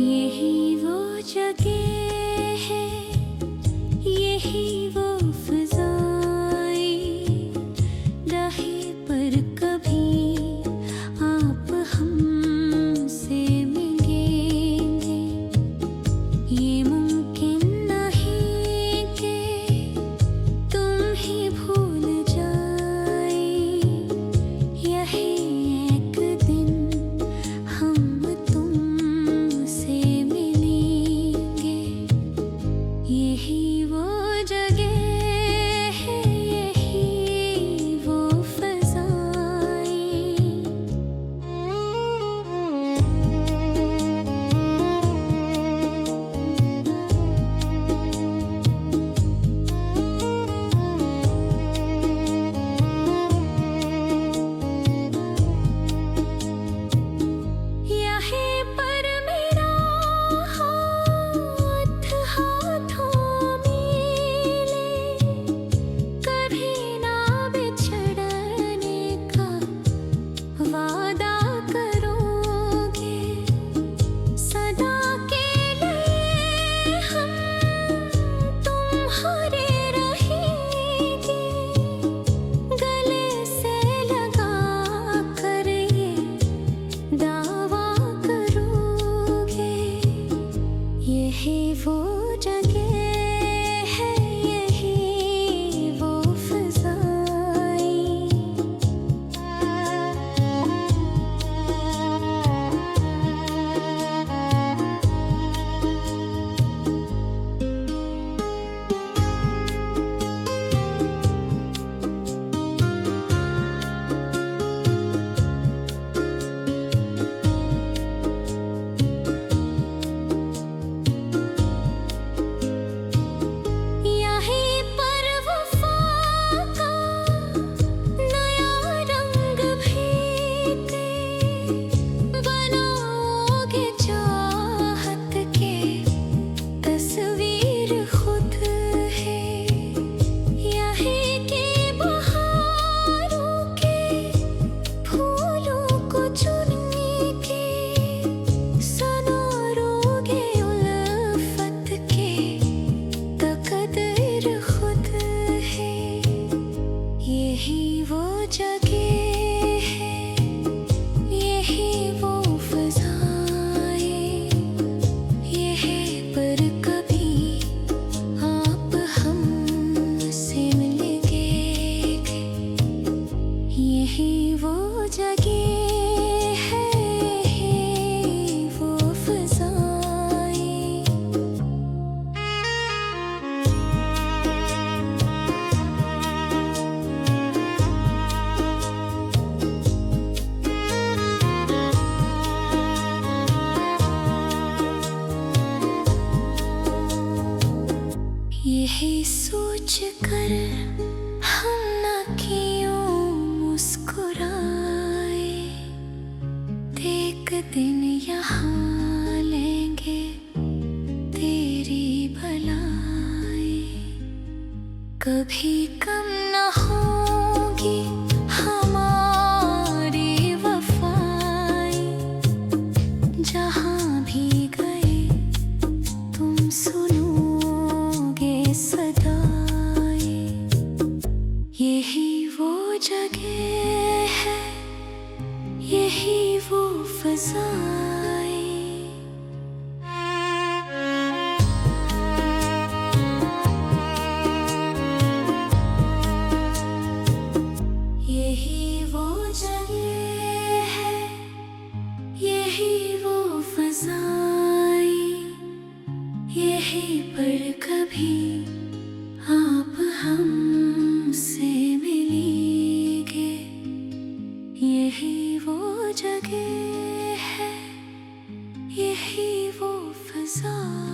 यही वो जगह है, यही वो फ़ज़ाएं, रहे पर कभी आप हमसे मिलेंगे। ये मुमकिन नहीं कि तुम ही भूल जाए, यही एक दिन हम तुमसे मिलेंगे। यही वो जगह है, यही वो फ़ज़ाएं। यहीं पर मेरा हाथ हाथों मिले, कभी ना बिछड़ने का वादा करोगे। सदा के लिए हम तुम्हारे रहेंगे, गले से लगा कर ये दावा करोगे। यही वो जगह है, यही वो फ़ज़ाएं। यहीं पर वफ़ा का नया रंग भीते, बनाओगे चाहत के तस्वीर खुद है। यहीं के बहारों के फूलों को चुन के सनोरोगे उल्फत के तकदीर खुद है। यही वो जगह है, यही वो फ़ज़ाएं, यही पर कभी आप हमसे मिलेंगे। यही वो जगह है, यही वो फ़ज़ाएं। यही सोच कर हम न क्यों मुस्कुराए, एक दिन यहाँ लेंगे तेरी भलाई। कभी कम न होगी हमारी वफ़ाएं, जहाँ भी गए तुम सुनोगे सदाएं। यही वो जगह है, यही वो फ़ज़ाएं। यही वो जगह है, यही वो फ़ज़ाएं, यही पर कभी आप हमसे मिलेंगे। यही वो जगह है, यही वो फ़ज़ाएं।